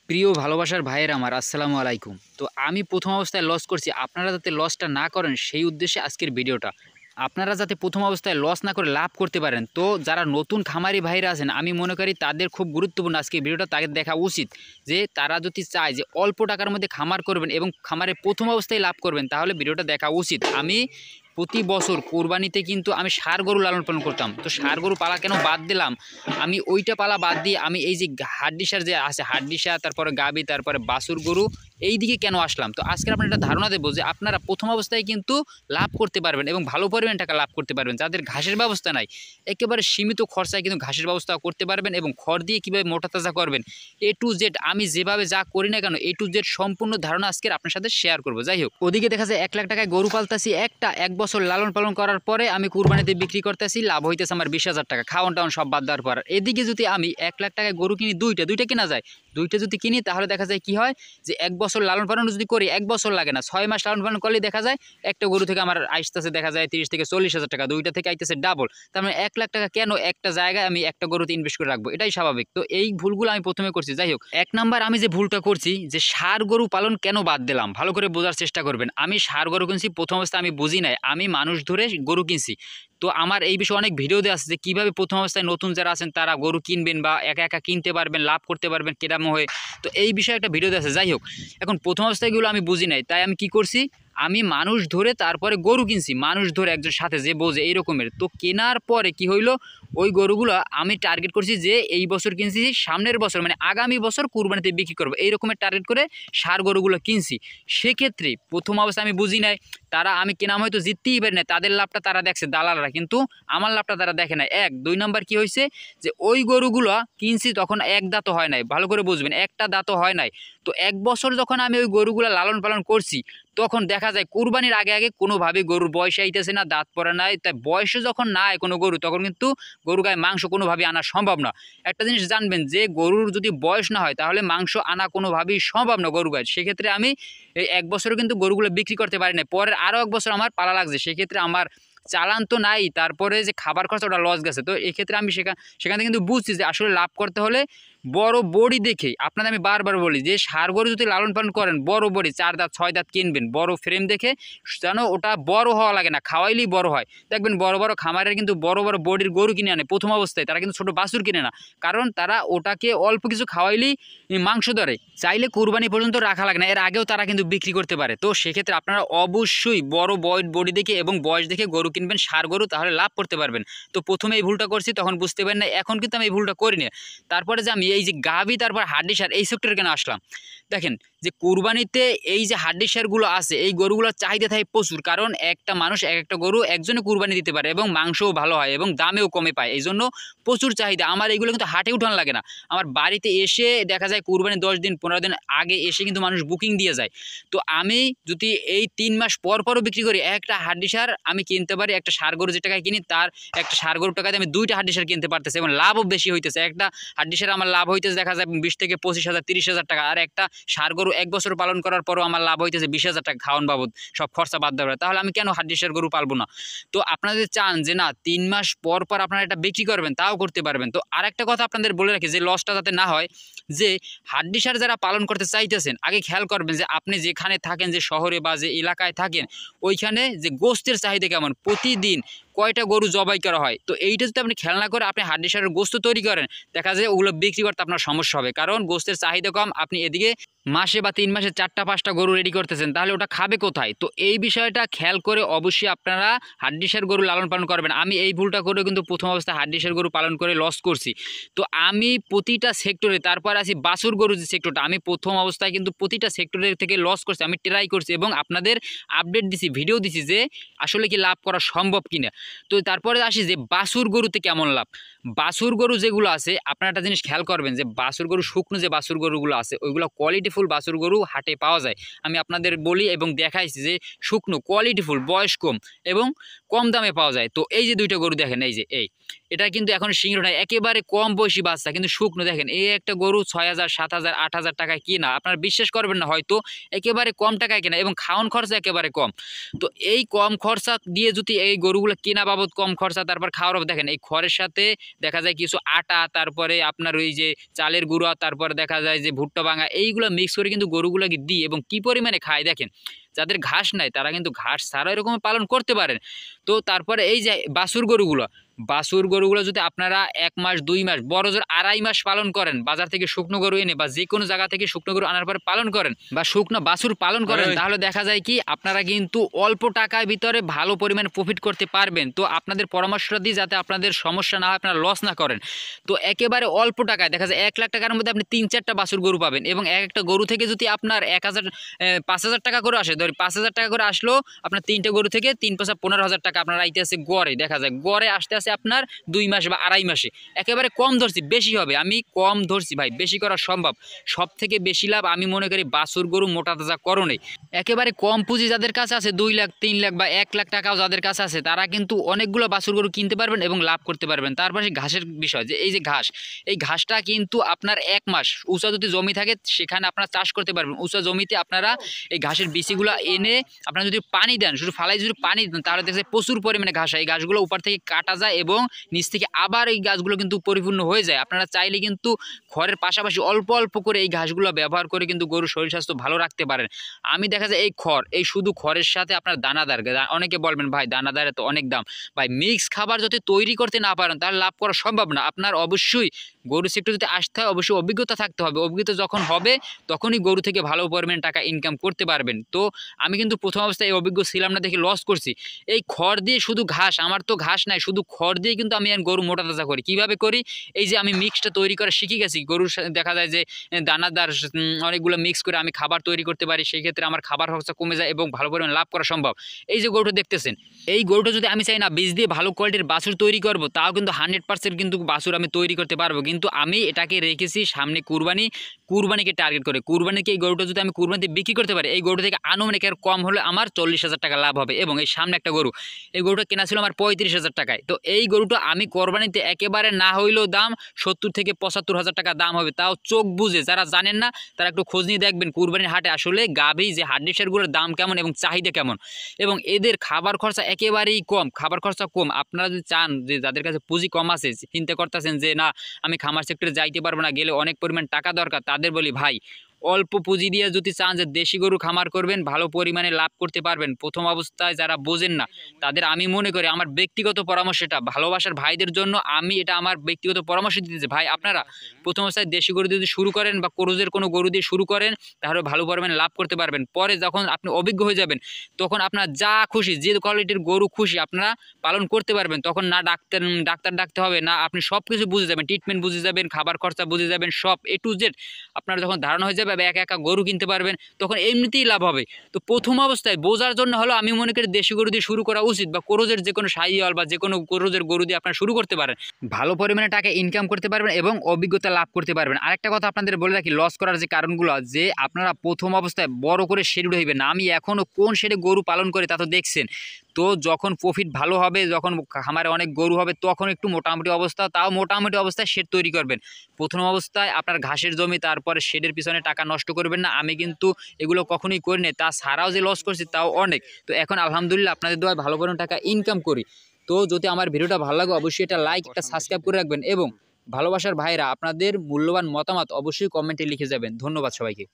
প্রিয় ভালোবাসার ভাইয়ের আমার আসসালামু আলাইকুম। তো আমি প্রথম অবস্থায় লস করছি, আপনারা যাতে লসটা না করেন সেই উদ্দেশ্যে আজকের ভিডিওটা। আপনারা যাতে প্রথম অবস্থায় লস না করে লাভ করতে পারেন, তো যারা নতুন খামারি ভাইরা আছেন আমি মনে করি তাদের খুব গুরুত্বপূর্ণ আজকের ভিডিওটা, তাদের দেখা উচিত যে তারা যদি চায় যে অল্প টাকার মধ্যে খামার করবেন এবং খামারে প্রথম অবস্থায় লাভ করবেন, তাহলে ভিডিওটা দেখা উচিত। আমি প্রতি বছর কোরবানিতে কিন্তু আমি ষাঁড় গরু লালন পালন করতাম। তো ষাঁড় গরু পালা কেন বাদ দিলাম, আমি ওইটা পালা বাদ দিয়ে আমি এই যে হাড্ডিসার যে আছে হাড্ডিসা, তারপরে গাবি, তারপরে বাছুর গরু, এই দিকে কেন আসলাম। তো আজকে আপনার একটা ধারণা দেবো যে আপনারা প্রথম অবস্থায় কিন্তু লাভ করতে পারবেন এবং ভালো পরিমাণ টাকা লাভ করতে পারবেন। যাদের ঘাসের ব্যবস্থা নাই, একেবারে সীমিত খরচায় কিন্তু ঘাসের ব্যবস্থা করতে পারবেন এবং খড় দিয়ে কীভাবে মোটা তাজা করবেন, A to Z আমি যেভাবে যা করি না কেন A to Z সম্পূর্ণ ধারণা আজকের আপনার সাথে শেয়ার করবো। যাই হোক, ওদিকে দেখা যায় 1 লাখ টাকায় গরু পালতাছি, এক বছর লালন পালন করার পরে আমি কুরবানিতে বিক্রি করতেছি, লাভ হইতেছে আমার 20,000 টাকা, খাওয়ান টাওয়ান সব বাদ দেওয়ার পর। এদিকে যদি আমি 1 লাখ টাকায় গরু কিনি, দুইটা কিনা যায়, দুইটা যদি কিনি তাহলে দেখা যায় কি হয় যে 1 বছর লালন পালন যদি করি, 1 বছর লাগে না, 6 মাস লালন পালন করলেই দেখা যায় একটা গরু থেকে আমার আসতেছে দেখা যায় 30 থেকে 40,000 টাকা, দুইটা থেকে আইতেছে ডাবল। তার মানে 1 লাখ টাকা কেন একটা জায়গায় আমি একটা গরুতে ইনভেস্ট করে রাখবো, এটাই স্বাভাবিক। তো এই ভুলগুলো আমি প্রথমে করছি। যাই হোক, 1 নাম্বার আমি যে ভুলটা করছি যে ষাঁড় গরু পালন কেন বাদ দিলাম, ভালো করে বোঝার চেষ্টা করবেন। আমি ষাঁড় গরু কিনছি প্রথম অবস্থায় আমি বুঝি নাই, আমি মানুষ ধরে গরু কিনছি। তো আমার এই বিষয়ে অনেক ভিডিও দেওয়া আছে যে কীভাবে প্রথম অবস্থায় নতুন যারা আছেন তারা গরু কিনবেন বা একা একা কিনতে পারবেন, লাভ করতে পারবেন কেরাম হয়ে। তো এই বিষয়ে একটা ভিডিও দেওয়া আছে। যাই হোক, এখন প্রথম অবস্থায়গুলো আমি বুঝি নাই, তাই আমি কি করছি, আমি মানুষ ধরে তারপরে গরু কিনছি, মানুষ ধরে একজন সাথে যে বোঝে এই রকমের। তো কেনার পরে কি হইলো, ওই গরুগুলো আমি টার্গেট করছি যে এই বছর কিনছি, সামনের বছর মানে আগামী বছর কুরবানিতে বিক্রি করবো, এই রকমের টার্গেট করে ষাঁড় গরুগুলো কিনছি। সেক্ষেত্রে প্রথম অবস্থায় আমি বুঝি নাই, তারা আমি কেনাম হয়তো জিততেই পারি না, তাদের লাভটা তারা দেখছে দালালরা, কিন্তু আমার লাভটা তারা দেখে না। 2 নাম্বার কি হয়েছে যে ওই গরুগুলো কিনছি তখন এক দাঁতও হয় নাই, ভালো করে বুঝবেন, একটা দাঁতও হয় নাই। তো 1 বছর যখন আমি ওই গরুগুলো লালন পালন করছি, তখন দেখা যায় কুরবানির আগে আগে কোনোভাবে গরুর বয়স আইতেছে না, দাঁত পড়ে নাই। তাই বয়সে যখন নাই কোনো গরু, তখন কিন্তু গরু গায়ে মাংস কোনোভাবেই আনা সম্ভব না। একটা জিনিস জানবেন যে গরুর যদি বয়স না হয় তাহলে মাংস আনা কোনোভাবেই সম্ভব না গরু গায়ে। সেক্ষেত্রে আমি এই 1 বছরে কিন্তু গরুগুলো বিক্রি করতে পারি না, পরের আরও 1 বছর আমার পালা লাগছে। সেক্ষেত্রে আমার চালান তো নাই, তারপরে যে খাবার খরচ ওটা লস গেছে। তো এক্ষেত্রে আমি সেখান থেকে কিন্তু বুঝছি যে আসলে লাভ করতে হলে বড় বড়ি দেখে, আপনাদের আমি বারবার বলি যে ষাঁড় গরু যদি লালন পালন করেন, বড় বড়ি 4 দাঁত 6 দাঁত কিনবেন, বড় ফ্রেম দেখে, যেন ওটা বড় হওয়া লাগে না, খাওয়াইলেই বড় হয়। দেখবেন বড় বড় খামারের কিন্তু বড় বড় বডির গরু কিনে আনে প্রথম অবস্থায়, তারা কিন্তু ছোট বাছুর কিনে না, কারণ তারা ওটাকে অল্প কিছু খাওয়াইলেই মাংস ধরে, চাইলে কুরবানি পর্যন্ত রাখা লাগে না, এর আগেও তারা কিন্তু বিক্রি করতে পারে। তো সেক্ষেত্রে আপনারা অবশ্যই বড় বডি দেখে এবং বয়স দেখে গরু কিনবেন, ষাঁড় গরু, তাহলে লাভ করতে পারবেন। তো প্রথমে এই ভুলটা করছি, তখন বুঝতে পারেন না, এখন কিন্তু আমি এই ভুলটা করিনি। তারপরে যে আমি এই যে গাভী তারপর হাড্ডি সার এই সেক্টরে কেন আসলাম, দেখেন যে কুরবানিতে এই যে হাড্ডি সারগুলো আছে, এই গরুগুলোর চাহিদা থাকে প্রচুর, কারণ একটা মানুষ এক একটা গরু একজনে কুরবানি দিতে পারে এবং মাংসও ভালো হয় এবং দামেও কমে পায়, এই জন্য প্রচুর চাহিদা। আমার এইগুলো কিন্তু হাটে উঠান লাগে না, আমার বাড়িতে এসে দেখা যায় কুরবানি 10 দিন 15 দিন আগে এসে কিন্তু মানুষ বুকিং দিয়ে যায়। তো আমি যদি এই 3 মাস পরও বিক্রি করি, একটা হাড্ডি সার আমি কিনতে পারি, একটা ষাঁড় গরু যে টাকায় কিনি তার একটা ষাঁড় গরুর টাকাতে আমি 2টা হাড্ডি সার কিনতে পারতেছি এবং লাভও বেশি হইতেছে। একটা হাড্ডি সার আমার লাভ হইতেছে দেখা যায় 20 থেকে 25,000 30,000 টাকা, আর একটা ষাঁড় গরু 1 বছর পালন করার পরও আমার লাভ হইতেছে 20,000 টাকা খাওয়ান বাবদ, সব খরচা বাদ দেওয়া। তাহলে আমি কেন হাড্ডি সার গরু পালবো না? তো আপনারা যদি চান যে না 3 মাস পর আপনারা এটা বিক্রি করবেন, তাও করতে পারবেন। তো আরেকটা কথা আপনাদের বলে রাখি যে লসটা যাতে না হয়, যে হাড্ডি সার যারা পালন করতে চাইতেছেন, আগে খেয়াল করবেন যে আপনি যেখানে থাকেন, যে শহরে বা যে এলাকায় থাকেন, ওইখানে যে গোস্তের চাহিদা কেমন, প্রতিদিন কয়টা গরু জবাই করা হয়। তো এইটা যদি আপনি খেয়াল না করে আপনি হাড্ডি সারের গোস্ত তৈরি করেন, দেখা যায় ওগুলো বিক্রি করতে আপনার সমস্যা হবে, কারণ গোস্তের চাহিদা কম। আপনি এদিকে মাসে বা 3 মাসে 4টা 5টা গরু রেডি করতেছেন, তাহলে ওটা খাবে কোথায়? তো এই বিষয়টা খেয়াল করে অবশ্যই আপনারা হাড্ডি সার গরু লালন পালন করবেন। আমি এই ভুলটা করে কিন্তু প্রথম অবস্থায় হাড্ডি সার গরু পালন করে লস করছি। তো আমি প্রতিটা সেক্টরে, তারপর আসি বাছুর গরু যে সেক্টরটা, আমি প্রথম অবস্থায় কিন্তু প্রতিটা সেক্টরের থেকে লস করছি, আমি ট্রাই করছি এবং আপনাদের আপডেট দিছি, ভিডিও দিছি যে আসলে কি লাভ করা সম্ভব কিনা। তো তারপরে আসি যে বাছুর গরুতে কেমন লাভ। বাছুর গরু যেগুলো আছে, আপনারা একটা জিনিস খেয়াল করবেন যে বাছুর গরু, শুকনো যে বাছুর গরুগুলো আছে, ওইগুলো কোয়ালিটিফুল বাছুর গরু হাটে পাওয়া যায়। আমি আপনাদের বলি এবং দেখাইছি যে শুকনো কোয়ালিটিফুল, বয়স কম এবং কম দামে পাওয়া যায়। তো এই যে 2টা গরু দেখেন, এই যে এটা কিন্তু এখন সিংহ নাই, একেবারে কম বয়সী বাচ্চা, কিন্তু শুকনো। দেখেন এই একটা গরু 6,000 7,000 8,000 টাকায় কিনা, আপনারা বিশ্বাস করবেন না হয়তো, একেবারে কম টাকায় কেনা এবং খাওয়ান খরচা একেবারে কম। তো এই কম খরচা দিয়ে যদি এই গরুগুলো কিনা বাবদ কম খরচা, তারপর খাওয়ার বাবদ। দেখেন এই খড়ের সাথে দেখা যায় কিছু আটা, তারপরে আপনার ওই যে চালের গুঁড়া, তারপরে দেখা যায় যে ভুট্টা ভাঙা, এইগুলো মিক্স করে কিন্তু গরুগুলোকে দিই এবং কি পরিমাণে খায় দেখেন। যাদের ঘাস নাই তারা কিন্তু ঘাস ছাড়া এরকম পালন করতে পারেন। তো তারপরে এই যে বাছুর গরুগুলো যদি আপনারা 1 মাস 2 মাস, বড় জোর 2.5 মাস পালন করেন, বাজার থেকে শুকনো গরু এনে বা যে কোনো জায়গা থেকে শুকনো গরু আনার পরে পালন করেন বা শুকনো বাছুর পালন করেন, তাহলে দেখা যায় কি আপনারা কিন্তু অল্প টাকার ভিতরে ভালো পরিমাণে প্রফিট করতে পারবেন। তো আপনাদের পরামর্শটা দিই যাতে আপনাদের সমস্যা না হয়, আপনারা লস না করেন। তো একেবারে অল্প টাকায় দেখা যায় 1 লাখ টাকার মধ্যে আপনি 3-4টা বাছুর গরু পাবেন এবং একটা গরু থেকে যদি আপনার 5,000 টাকা করে আসে, ধরি 5,000 টাকা করে আসলো আপনার 3টে গরু থেকে 3-15,000 টাকা আপনার আইতে আছে গড়ে। দেখা যায় গড়ে আসতে আসে আপনার 2 মাস বা 2.5 মাসে। একেবারে কম ধরছি, বেশি হবে, আমি কম ধরছি ভাই, বেশি করা সম্ভব। সব থেকে বেশি লাভ আমি মনে করি বাছুর গরু মোটা তাজা করণে। একেবারে কম পুঁজি যাদের কাছে আছে, 2 লাখ 3 লাখ বা 1 লাখ টাকাও যাদের কাছে আছে, তারা কিন্তু অনেকগুলো বাছুর গরু কিনতে পারবেন এবং লাভ করতে পারবেন। তারপরে ঘাসের বিষয়, যে এই যে ঘাস, এই ঘাসটা কিন্তু আপনার 1 মাস উঁচা যদি জমি থাকে সেখানে আপনারা চাষ করতে পারবেন। উঁচা জমিতে আপনারা এই ঘাসের বিচিগুলো এনে আপনারা যদি পানি দেন, শুধু ফালাই যদি পানি দেন, তাহলে দেখছে প্রচুর পরিমাণে ঘাস হয়। এই গাছগুলো উপর থেকে কাটা যায় এবং নিচ থেকে আবার এই গাছগুলো কিন্তু পরিপূর্ণ হয়ে যায়। আপনারা চাইলে কিন্তু খড়ের পাশাপাশি অল্প অল্প করে এই ঘাসগুলো ব্যবহার করে কিন্তু গরুর শরীর স্বাস্থ্য ভালো রাখতে পারেন। আমি দেখা যায় এই খড়, এই শুধু খড়ের সাথে আপনার দানাদার, অনেকে বলবেন ভাই দানাদারে তো অনেক দাম। ভাই মিক্স খাবার যদি তৈরি করতে না পারেন তাহলে লাভ করা সম্ভব না। আপনার অবশ্যই গরু সেক্টর যদি আসতে হয় অবশ্যই অভিজ্ঞতা থাকতে হবে। অভিজ্ঞতা যখন হবে তখনই গরু থেকে ভালো পরিমাণে টাকা ইনকাম করতে পারবেন। তো আমি কিন্তু প্রথম অবস্থায় এই অভিজ্ঞ ছিলাম না দেখে লস করছি। এই খড় দিয়ে শুধু ঘাস, আমার তো ঘাস নাই, শুধু খড় দিয়ে কিন্তু আমি গরু মোটা তাজা করি। কিভাবে করি? এই যে আমি মিক্সটা তৈরি করা শিখে গেছি। গরুর দেখা যায় যে দানাদার অনেকগুলো মিক্স করে আমি খাবার তৈরি করতে পারি, সেই ক্ষেত্রে আমার খাবার খরচা কমে যায় এবং ভালো পরিমাণে লাভ করা সম্ভব। এই যে গরুটা দেখতেছেন, এই গরুটা যদি আমি চাই না বীজ দিয়ে ভালো কোয়ালিটির বাছুর তৈরি করব, তাও কিন্তু 100% কিন্তু বাছুর আমি তৈরি করতে পারবো। কিন্তু আমি এটাকে রেখেছি সামনে কুরবানিকে টার্গেট করে। কুরবানিকে এই গরুটা যদি আমি কুরবানিতে বিক্রি করতে পারি, এই গরুটা থেকে আনুমানিক আর কম হলে আমার 40,000 টাকা লাভ হবে। এবং এই সামনে একটা গরু, এই গরুটা কেনা ছিল আমার 35,000 টাকায়। তো এই গরুটা আমি কোরবানিতে একেবারে না হইলেও দাম 70,000-75,000 টাকা দাম হবে, তাও চোখ বুঝে। যারা জানেন না তারা একটু খোঁজ নিয়ে দেখবেন কুরবানির হাটে আসলে গাভী যে হাড্ডিসারগুলোর দাম কেমন এবং চাহিদা কেমন। এবং এদের খাবার খরচা একেবারেই কম, খাবার খরচা কম। আপনারা যদি চান, যে যাদের কাছে পুঁজি কম আছে, চিন্তা করতেছেন যে না আমি খামার সেক্টরে যাইতে পারবো না, গেলে অনেক পরিমাণ টাকা দরকার, তাদের বলি ভাই অল্প পুঁজি দিয়ে যদি চান যে দেশি গরু খামার করবেন, ভালো পরিমাণে লাভ করতে পারবেন। প্রথম অবস্থায় যারা বোঝেন না তাদের আমি মনে করি, আমার ব্যক্তিগত পরামর্শ এটা, ভালোবাসার ভাইদের জন্য আমি এটা আমার ব্যক্তিগত পরামর্শ দিতেছি, ভাই আপনারা প্রথম অবস্থায় দেশি গরু যদি শুরু করেন বা ক্রুজের কোনো গরু দিয়ে শুরু করেন, তাহলে ভালো পরিমাণে লাভ করতে পারবেন। পরে যখন আপনি অভিজ্ঞ হয়ে যাবেন তখন আপনার যা খুশি, যে কোয়ালিটির গরু খুশি আপনারা পালন করতে পারবেন। তখন না ডাক্তার ডাকতে হবে না, আপনি সব কিছু বুঝে যাবেন, ট্রিটমেন্ট বুঝে যাবেন, খাবার খরচা বুঝে যাবেন, সব A to Z আপনার যখন ধারণা হয়ে যাবে, একা গরু কিনতে পারবেন, তখন এমনিতেই লাভ হবে। তো প্রথম অবস্থায় বোঝার জন্য হলো আমি মনে করি দেশি গরু দিয়ে শুরু করা উচিত, বা ক্রুজের যে কোনো শাহিওয়াল বা যে কোনো ক্রুজের গরু দিয়ে আপনারা শুরু করতে পারেন, ভালো পরিমাণে টাকা ইনকাম করতে পারবেন এবং অভিজ্ঞতা লাভ করতে পারবেন। আরেকটা কথা আপনাদের বলে রাখি, লস করার যে কারণগুলো, যে আপনারা প্রথম অবস্থায় বড় করে শেড উঠাইবেন না। আমি এখনও কোন শেডে গরু পালন করে তা তো দেখছেন। তো যখন প্রফিট ভালো হবে, যখন খামারে অনেক গরু হবে, তখন একটু মোটামুটি অবস্থা, তাও মোটামুটি অবস্থায় শেড তৈরি করবেন। প্রথম অবস্থায় আপনার ঘাসের জমি, তারপরে শেডের পিছনে টাকা নষ্ট করবেন না। আমি কিন্তু এগুলো কখনোই করি না, তাছাড়াও যে লস করছি তাও অনেক। তো এখন আলহামদুলিল্লাহ আপনাদের দোয়ায় ভালো পরিমাণ টাকা ইনকাম করি। তো যদি আমার ভিডিওটা ভালো লাগে অবশ্যই এটা লাইক, একটা সাবস্ক্রাইব করে রাখবেন এবং ভালোবাসার ভাইরা আপনাদের মূল্যবান মতামত অবশ্যই কমেন্টে লিখে যাবেন। ধন্যবাদ সবাইকে।